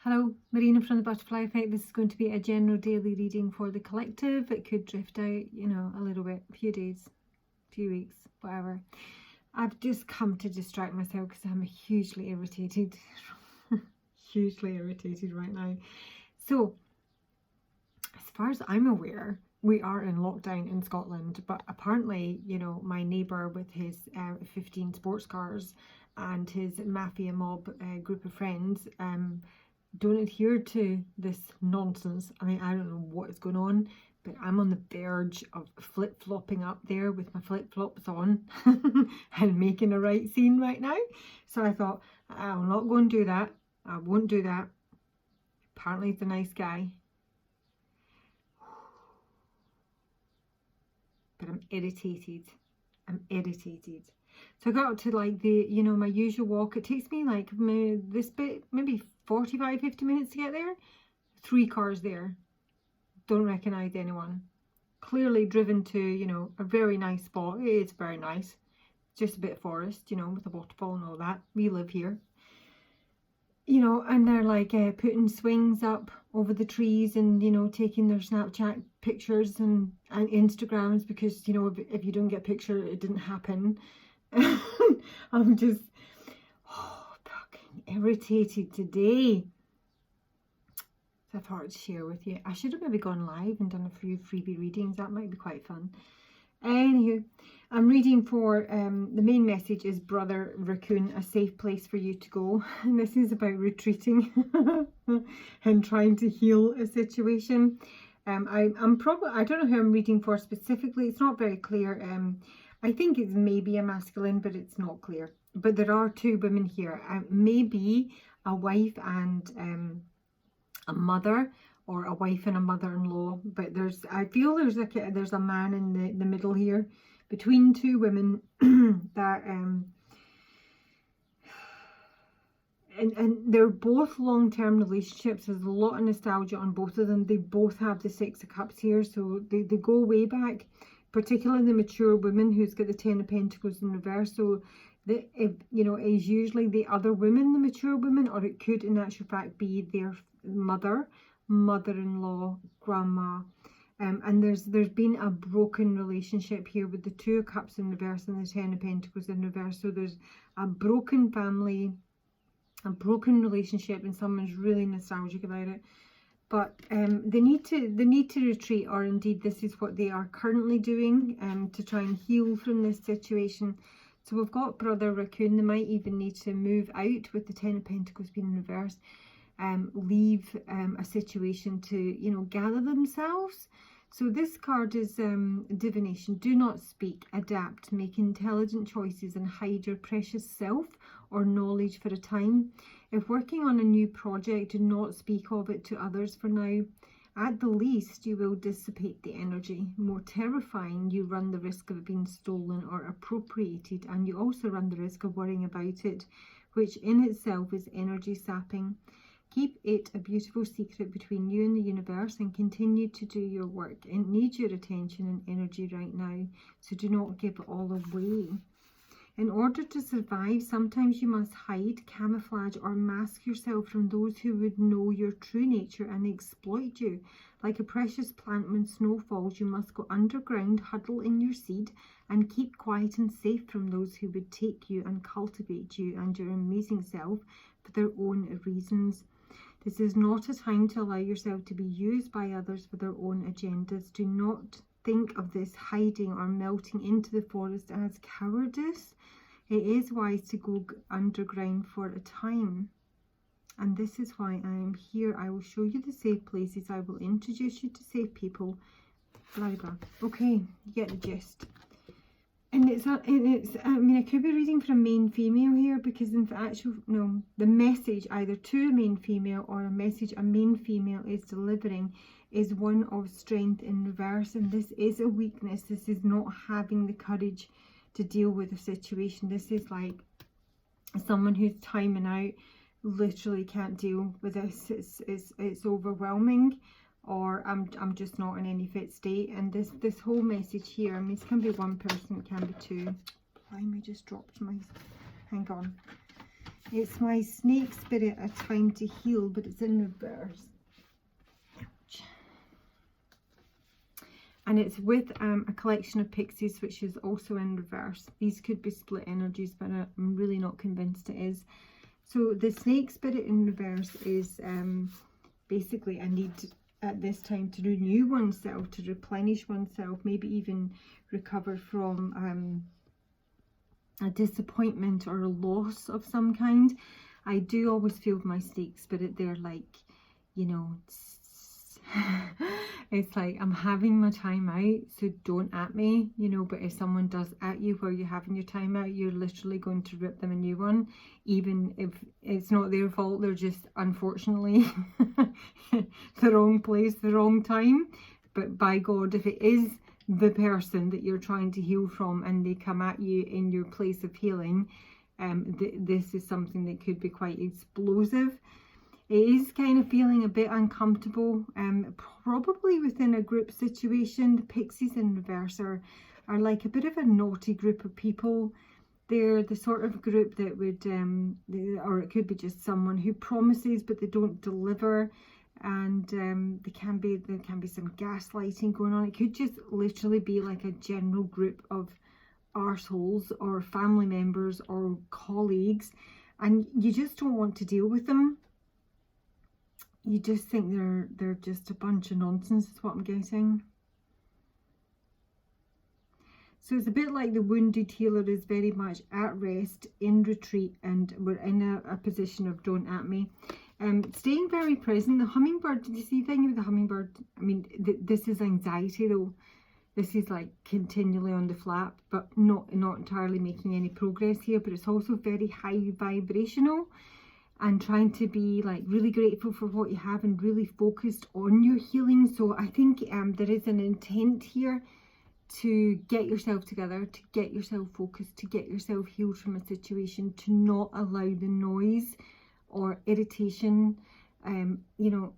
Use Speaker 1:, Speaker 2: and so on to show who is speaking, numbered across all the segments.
Speaker 1: Hello, Marina from the Butterfly Effect. This is going to be a general daily reading for the collective. It could drift out, you know, a little bit, a few days, a few weeks, whatever. I've just come to distract myself because I'm hugely irritated. Hugely irritated right now. So, as far as I'm aware, we are in lockdown in Scotland, but apparently, you know, my neighbour with his 15 sports cars and his mafia mob group of friends don't adhere to this nonsense. I mean, I don't know what is going on, but I'm on the verge of flip-flopping up there with my flip-flops on and making a right scene right now. So I thought, I'll not go and do that. I won't do that. Apparently he's a nice guy. But I'm irritated. I'm irritated. So I got up to like the, you know, my usual walk. It takes me like this bit, maybe 45-50 minutes to get there. 3 cars there. Don't recognise anyone. Clearly driven to, you know, a very nice spot. It is very nice. Just a bit of forest, you know, with a waterfall and all that. We live here. You know, and they're like putting swings up over the trees and, you know, taking their Snapchat pictures and Instagrams because, you know, if you don't get a picture, it didn't happen. I'm just fucking irritated today. So I thought I'd share with you. I should have maybe gone live and done a few freebie readings. That might be quite fun. Anywho, I'm reading for the main message is Brother Raccoon, a safe place for you to go. And this is about retreating and trying to heal a situation. I'm probably, I don't know who I'm reading for specifically. It's not very clear. I think it's maybe a masculine, but it's not clear. But there are 2 women here. Maybe a wife and a mother, or a wife and a mother-in-law. But I feel there's a man in the middle here between 2 women that and they're both long-term relationships. There's a lot of nostalgia on both of them. They both have the 6 of Cups here, so they go way back. Particularly the mature woman who's got the 10 of Pentacles in reverse. So, you know, is usually the other woman, the mature woman, or it could in actual fact be their mother, mother-in-law, grandma. And there's been a broken relationship here with the 2 of Cups in reverse and the 10 of Pentacles in reverse. So there's a broken family, a broken relationship, and someone's really nostalgic about it. But they need to retreat, or indeed this is what they are currently doing to try and heal from this situation. So we've got Brother Raccoon. They might even need to move out with the 10 of Pentacles being in reverse. Leave a situation to, you know, gather themselves. So this card is divination. Do not speak, adapt, make intelligent choices and hide your precious self or knowledge for a time. If working on a new project, do not speak of it to others for now. At the least, you will dissipate the energy. More terrifying, you run the risk of it being stolen or appropriated, and you also run the risk of worrying about it, which in itself is energy sapping. Keep it a beautiful secret between you and the universe and continue to do your work. It needs your attention and energy right now, so do not give it all away. In order to survive, sometimes you must hide, camouflage or mask yourself from those who would know your true nature and exploit you. Like a precious plant when snow falls, you must go underground, huddle in your seed and keep quiet and safe from those who would take you and cultivate you and your amazing self for their own reasons. This is not a time to allow yourself to be used by others for their own agendas. Do not think of this hiding or melting into the forest as cowardice. It is wise to go underground for a time. And this is why I am here. I will show you the safe places. I will introduce you to safe people. Blah, blah, blah. Okay, you get the gist. And I mean, I could be reading for a main female here because in actual, no, the message either to a main female or a message a main female is delivering is one of strength in reverse. And this is a weakness. This is not having the courage to deal with a situation. This is like someone who's timing out, literally can't deal with this. It's overwhelming. Or I'm just not in any fit state. And this whole message here, I mean, it can be one person, it can be 2. Blimey, just dropped my, hang on. It's my snake spirit, a time to heal, but it's in reverse. Ouch. And it's with a collection of pixies, which is also in reverse. These could be split energies, but I'm really not convinced it is. So the snake spirit in reverse is basically a need at this time to renew oneself, to replenish oneself, maybe even recover from a disappointment or a loss of some kind. I do always feel my snake spirit there, like, you know, it's like, I'm having my time out, so don't at me, you know. But if someone does at you while you're having your time out, you're literally going to rip them a new one, even if it's not their fault. They're just, unfortunately, the wrong place, the wrong time. But by God, if it is the person that you're trying to heal from and they come at you in your place of healing, this is something that could be quite explosive. It is kind of feeling a bit uncomfortable, probably within a group situation. The pixies in reverse are like a bit of a naughty group of people. They're the sort of group that would, or it could be just someone who promises but they don't deliver, and there can be some gaslighting going on. It could just literally be like a general group of arseholes or family members or colleagues, and you just don't want to deal with them. You just think they're just a bunch of nonsense, is what I'm getting. So it's a bit like the wounded healer is very much at rest, in retreat, and we're in a position of don't at me. Staying very present. The hummingbird, did you see the thing with the hummingbird? I mean, this is anxiety though. This is like continually on the flap, but not entirely making any progress here. But it's also very high vibrational, and trying to be like really grateful for what you have and really focused on your healing. So I think there is an intent here to get yourself together, to get yourself focused, to get yourself healed from a situation, to not allow the noise or irritation, you know,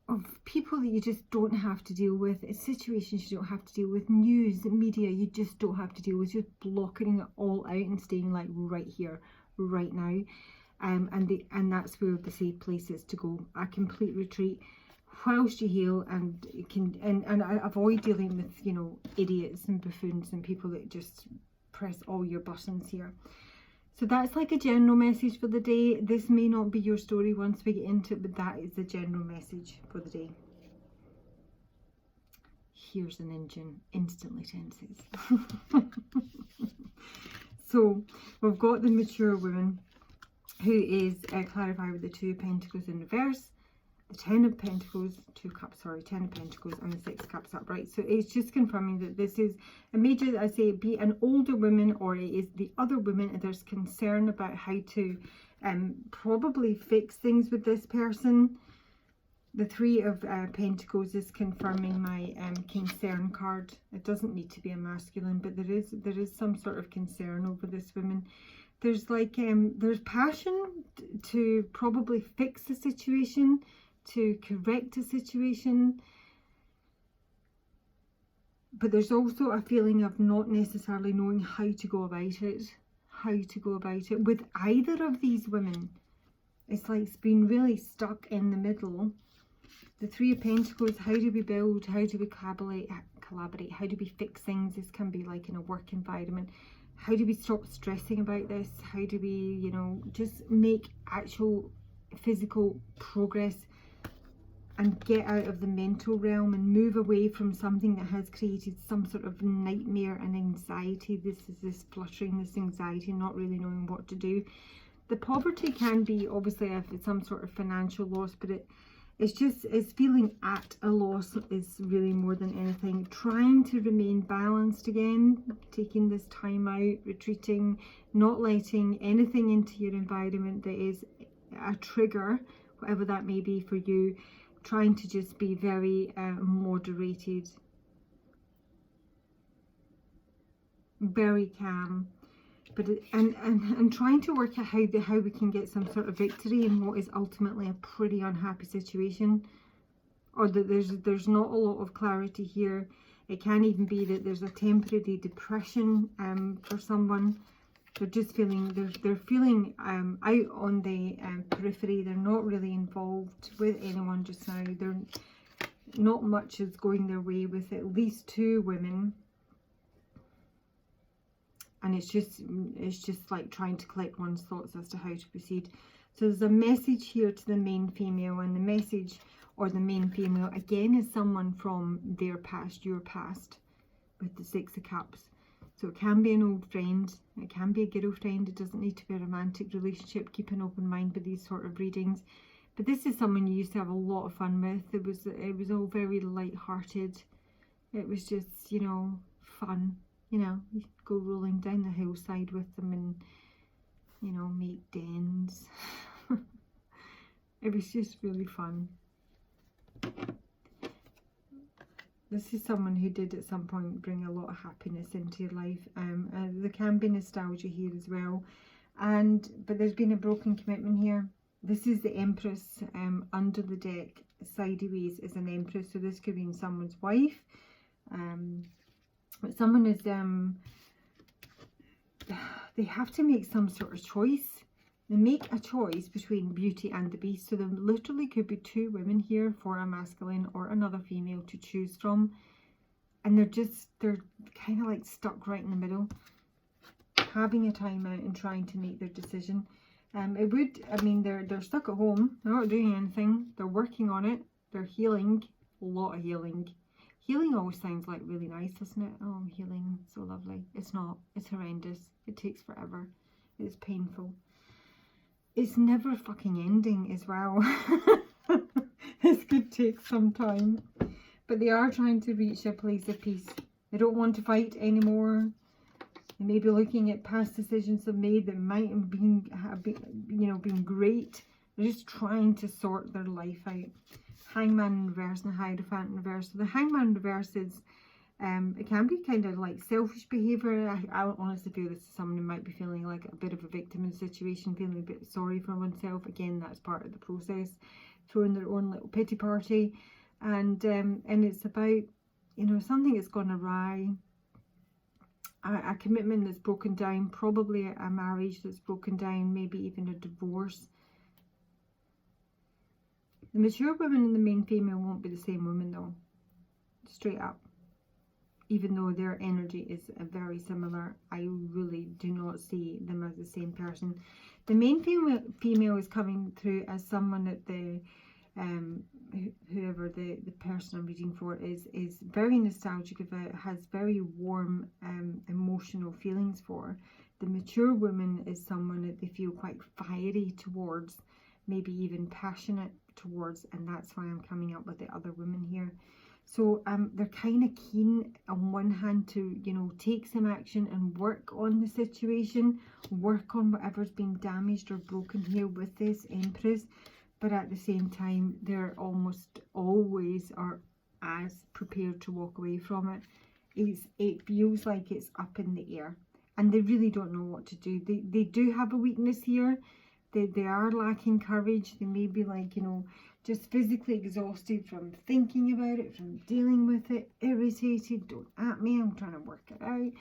Speaker 1: of people that you just don't have to deal with, situations you don't have to deal with, news, media you just don't have to deal with, just blocking it all out and staying like right here, right now. And that's where the safe place is to go, a complete retreat whilst you heal, and you can and avoid dealing with, you know, idiots and buffoons and people that just press all your buttons here. So that's like a general message for the day. This may not be your story once we get into it, but that is the general message for the day. Here's an engine, instantly tenses. So we've got the mature woman, who is clarified with the Two of Pentacles in reverse, the Ten of Pentacles, Ten of Pentacles, and the Six of Cups upright. So it's just confirming that this is a major, I say, be an older woman, or it is the other woman, and there's concern about how to probably fix things with this person. The Three of Pentacles is confirming my concern card. It doesn't need to be a masculine, but there is some sort of concern over this woman. There's like there's passion to probably fix the situation, to correct a situation, but there's also a feeling of not necessarily knowing how to go about it. With either of these women, it's like it's been really stuck in the middle. The Three of Pentacles, how do we build, how do we collaborate, how do we fix things? This can be like in a work environment. How do we stop stressing about this? How do we, you know, just make actual physical progress and get out of the mental realm and move away from something that has created some sort of nightmare and anxiety? This fluttering, this anxiety, not really knowing what to do. The poverty can be obviously some sort of financial loss, but it's feeling at a loss is really more than anything. Trying to remain balanced again, taking this time out, retreating, not letting anything into your environment that is a trigger, whatever that may be for you. Trying to just be very moderated, very calm, but and trying to work out how we can get some sort of victory in what is ultimately a pretty unhappy situation, or that there's not a lot of clarity here. It can even be that there's a temporary depression for someone. They're just feeling, they're feeling out on the periphery. They're not really involved with anyone just now. They're not much is going their way with at least 2 women. And it's just like trying to collect one's thoughts as to how to proceed. So there's a message here to the main female, and the message, or the main female, again, is someone from their past, your past, with the 6 of Cups. So it can be an old friend, it can be a girlfriend, it doesn't need to be a romantic relationship. Keep an open mind with these sort of readings. But this is someone you used to have a lot of fun with. It was all very light-hearted. It was just, you know, fun. You know, you could go rolling down the hillside with them and, you know, make dens. It was just really fun. This is someone who did at some point bring a lot of happiness into your life. There can be nostalgia here as well. But there's been a broken commitment here. This is the Empress. Under the deck, sideways, is an Empress. So this could be someone's wife. But someone is, they have to make some sort of choice. They make a choice between Beauty and the Beast. So there literally could be 2 women here for a masculine or another female to choose from. And they're kind of like stuck right in the middle, having a time out and trying to make their decision. They're stuck at home. They're not doing anything. They're working on it. They're healing. A lot of healing. Healing always sounds like really nice, doesn't it? Oh, I'm healing. So lovely. It's not. It's horrendous. It takes forever. It's painful. It's never fucking ending as well. This could take some time. But they are trying to reach a place of peace. They don't want to fight anymore. They may be looking at past decisions they've made that might have been great. They're just trying to sort their life out. Hangman in reverse and Hierophant in reverse. So the Hangman in reverse is, it can be kind of like selfish behaviour. I honestly feel this is someone who might be feeling like a bit of a victim in the situation, feeling a bit sorry for oneself. Again, that's part of the process. Throwing their own little pity party. And it's about, you know, something that's gone awry. A commitment that's broken down. Probably a marriage that's broken down. Maybe even a divorce. The mature woman and the main female won't be the same woman though. Straight up. Even though their energy is very similar, I really do not see them as the same person. The main female is coming through as someone that whoever the person I'm reading for is very nostalgic about, has very warm emotional feelings for. The mature woman is someone that they feel quite fiery towards, maybe even passionate towards, and that's why I'm coming up with the other women here. So they're kind of keen on one hand to, you know, take some action and work on the situation, work on whatever's been damaged or broken here with this Empress, but at the same time they're almost always are as prepared to walk away from it. It feels like it's up in the air and they really don't know what to do. They do have a weakness here. They are lacking courage. They may be like, you know, just physically exhausted from thinking about it, from dealing with it, irritated. Don't at me, I'm trying to work it out.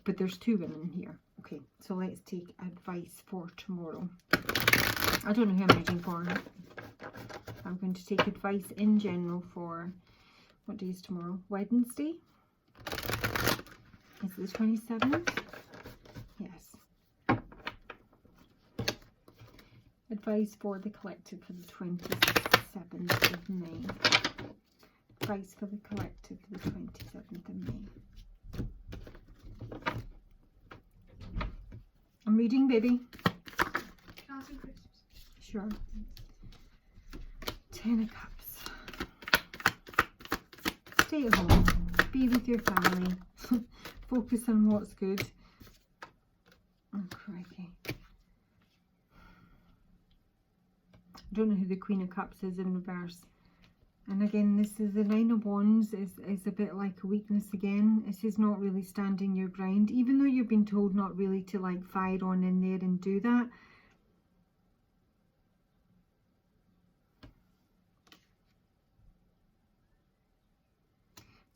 Speaker 1: But there's 2 women here. Okay, so let's take advice for tomorrow. I don't know who I'm reading for. I'm going to take advice in general for, what day is tomorrow? Wednesday? Is it the 27th? Yes. Advice for the collective for the 27th of May. Advice for the collective for the 27th of May. I'm reading, baby.
Speaker 2: Can I see Christmas?
Speaker 1: Sure. 10 of Cups. Stay at home. Be with your family. Focus on what's good. Oh, crikey. I don't know who the Queen of Cups is in reverse. And again, this is the 9 of Wands is a bit like a weakness again. This is not really standing your ground. Even though you've been told not really to like fire on in there and do that.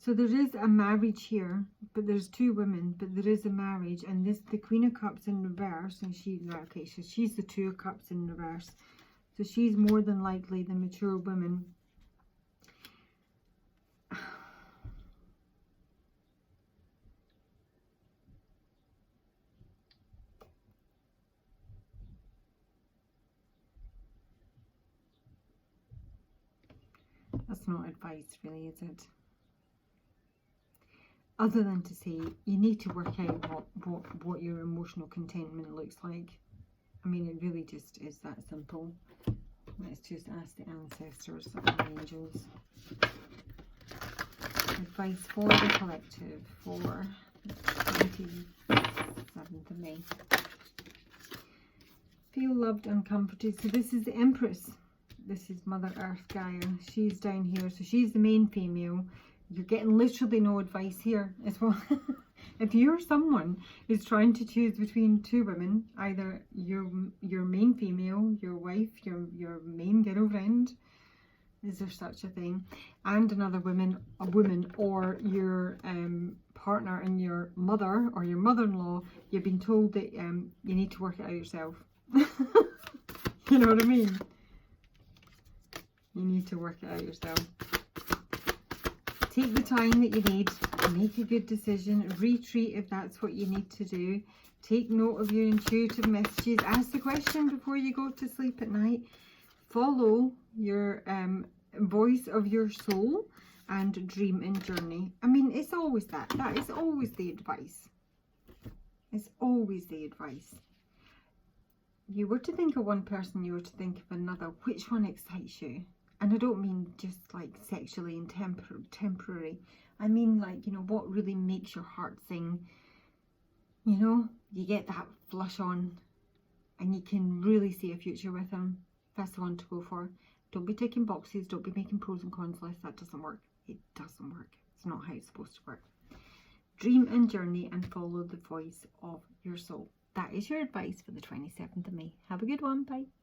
Speaker 1: So there is a marriage here, but there's two women, but there is a marriage, and this the Queen of Cups in reverse, and okay, so she's the Two of Cups in reverse. So she's more than likely the mature woman. That's not advice, really, is it? Other than to say, you need to work out what your emotional contentment looks like. I mean, it really just is that simple. Let's just ask the ancestors and the angels. Advice for the collective for the 27th of May. Feel loved and comforted. So this is the Empress. This is Mother Earth Gaia. She's down here. So she's the main female. You're getting literally no advice here as well. If you're someone who's trying to choose between two women, either your main female, your wife, your main girlfriend, is there such a thing, and another woman, or your partner and your mother or your mother-in-law, you've been told that you need to work it out yourself. You know what I mean? You need to work it out yourself. Take the time that you need, make a good decision, retreat if that's what you need to do. Take note of your intuitive messages. Ask the question before you go to sleep at night. Follow your voice of your soul and dream and journey. I mean, it's always that. That is always the advice. It's always the advice. You were to think of one person, you were to think of another. Which one excites you? And I don't mean just like sexually and temporary. I mean like, you know, what really makes your heart sing. You know, you get that flush on and you can really see a future with them. That's the one to go for. Don't be ticking boxes. Don't be making pros and cons lists. That doesn't work. It doesn't work. It's not how it's supposed to work. Dream and journey and follow the voice of your soul. That is your advice for the 27th of May. Have a good one. Bye.